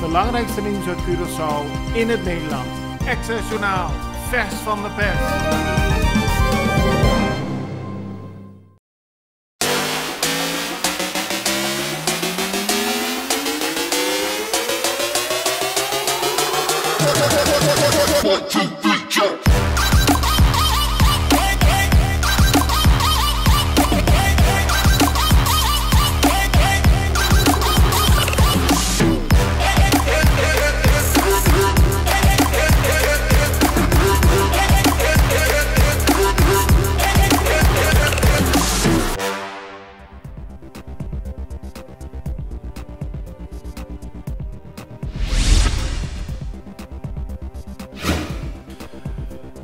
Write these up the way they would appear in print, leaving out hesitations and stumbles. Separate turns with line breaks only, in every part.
belangrijkste nieuws uit Curaçao in het Nederland. Access Journaal, vers van de pers.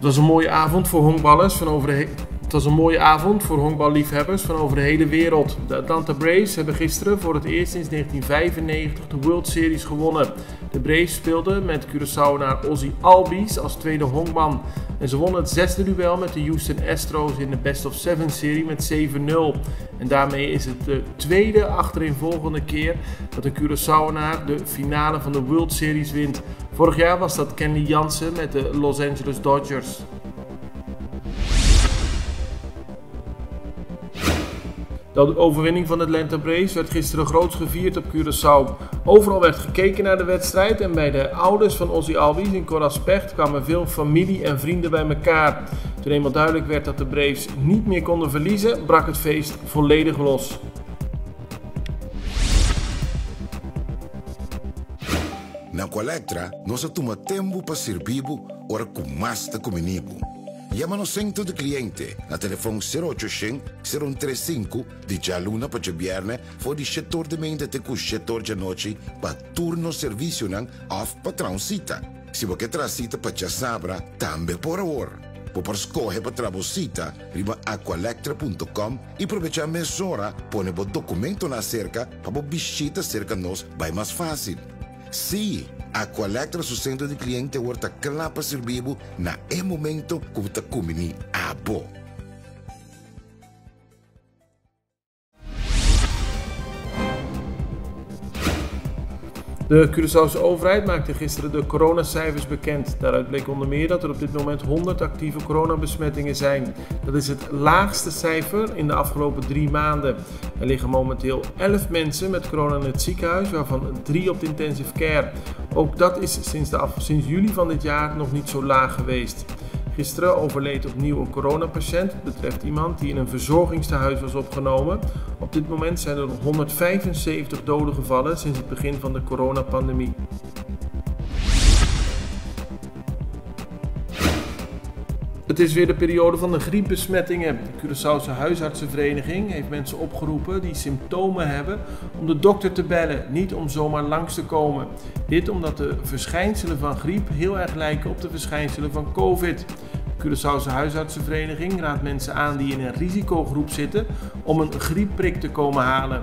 Het was een mooie avond voor honkballers van over de Het was een mooie avond voor honkballiefhebbers van over de hele wereld. De Atlanta Braves hebben gisteren voor het eerst sinds 1995 de World Series gewonnen. De Braves speelden met Curaçaoenaar Ozzie Albies als tweede honkman. En ze wonnen het zesde duel met de Houston Astros in de Best of Seven serie met 7-0. En daarmee is het de tweede achtereenvolgende keer dat de Curaçaoenaar de finale van de World Series wint. Vorig jaar was dat Kenley Jansen met de Los Angeles Dodgers. De overwinning van de Atlanta Braves werd gisteren groots gevierd op Curaçao. Overal werd gekeken naar de wedstrijd en bij de ouders van Ozzie Albies in Coraspect kwamen veel familie en vrienden bij elkaar. Toen eenmaal duidelijk werd dat de Braves niet meer konden verliezen, brak het feest volledig los.
Na Colectra, nós toma tempo para servir ora com mais de comunico. Llama-nos centro de cliente na telefone 0800-035 de jaluna para viernes voor die setor de mente te cu setor de noite para turno serviço nan of patrão cita. Se você traz cita para já sabra, também por hora. Por escolher para trabalhar riba aqualectra.com e aproveitar mesora, põe o documento na cerca para visita cerca nós vai mais fácil. Sim, a Colectra su centro de cliente wordt klaar para servir na momento como ta comini abo.
De Curaçaose overheid maakte gisteren de coronacijfers bekend. Daaruit bleek onder meer dat er op dit moment 100 actieve coronabesmettingen zijn. Dat is het laagste cijfer in de afgelopen 3 maanden. Er liggen momenteel 11 mensen met corona in het ziekenhuis, waarvan 3 op de intensive care. Ook dat is sinds juli van dit jaar nog niet zo laag geweest. Gisteren overleed opnieuw een coronapatiënt. Het betreft iemand die in een verzorgingstehuis was opgenomen. Op dit moment zijn er 175 doden gevallen sinds het begin van de coronapandemie. Het is weer de periode van de griepbesmettingen. De Curaçaose huisartsenvereniging heeft mensen opgeroepen die symptomen hebben om de dokter te bellen, niet om zomaar langs te komen. Dit omdat de verschijnselen van griep heel erg lijken op de verschijnselen van COVID. De Curaçaose huisartsenvereniging raadt mensen aan die in een risicogroep zitten om een griepprik te komen halen.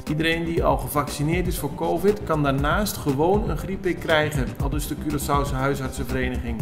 Iedereen die al gevaccineerd is voor COVID kan daarnaast gewoon een griepprik krijgen, aldus de Curaçaose huisartsenvereniging.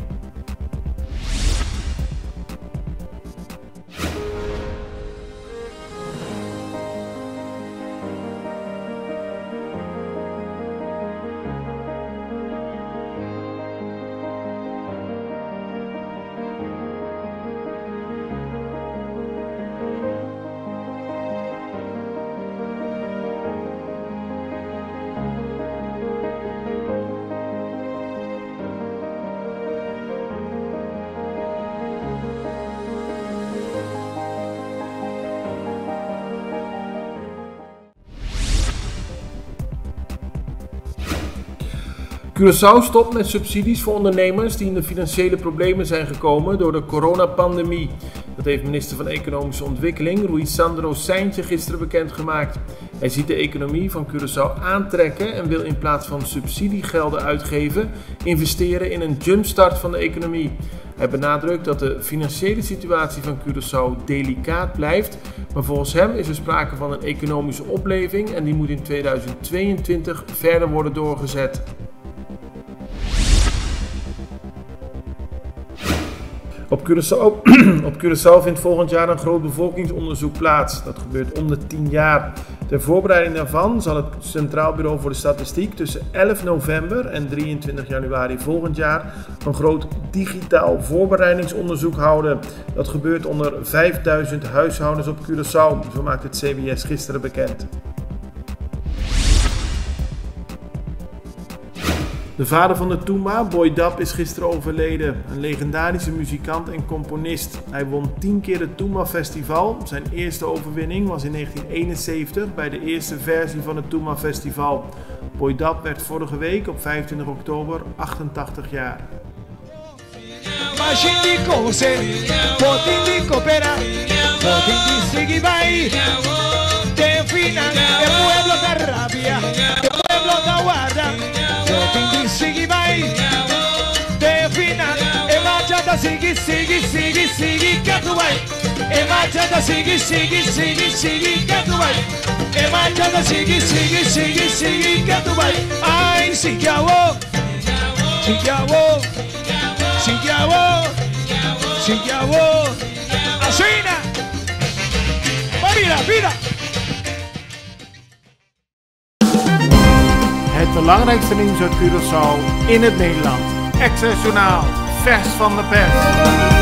Curaçao stopt met subsidies voor ondernemers die in de financiële problemen zijn gekomen door de coronapandemie. Dat heeft minister van Economische Ontwikkeling Rui Sandro Seintje gisteren bekendgemaakt. Hij ziet de economie van Curaçao aantrekken en wil in plaats van subsidiegelden uitgeven, investeren in een jumpstart van de economie. Hij benadrukt dat de financiële situatie van Curaçao delicaat blijft, maar volgens hem is er sprake van een economische opleving en die moet in 2022 verder worden doorgezet. Op Curaçao vindt volgend jaar een groot bevolkingsonderzoek plaats. Dat gebeurt om de 10 jaar. Ter voorbereiding daarvan zal het Centraal Bureau voor de Statistiek tussen 11 november en 23 januari volgend jaar een groot digitaal voorbereidingsonderzoek houden. Dat gebeurt onder 5000 huishoudens op Curaçao, zo maakt het CBS gisteren bekend. De vader van de Toomba, Boy Dap, is gisteren overleden. Een legendarische muzikant en componist. Hij won 10 keer het Toomba Festival. Zijn eerste overwinning was in 1971 bij de eerste versie van het Toomba Festival. Boy Dap werd vorige week op 25 oktober 88 jaar.
Sigue vai, defina, e marchata sigue, sigue, sigue, sigue, que tu vai. E marchata sigue, sigue, sigue, sigue, que tu vai. E marchata sigue, sigue, sigue, sigue, que tu vai. Ai, sigue a wo, sigue a wo, sigue a wo, sigue a wo. Asina, mira, mira.
Het belangrijkste nieuws uit Curaçao in het Nederland. Extra Journaal, vers van de pers.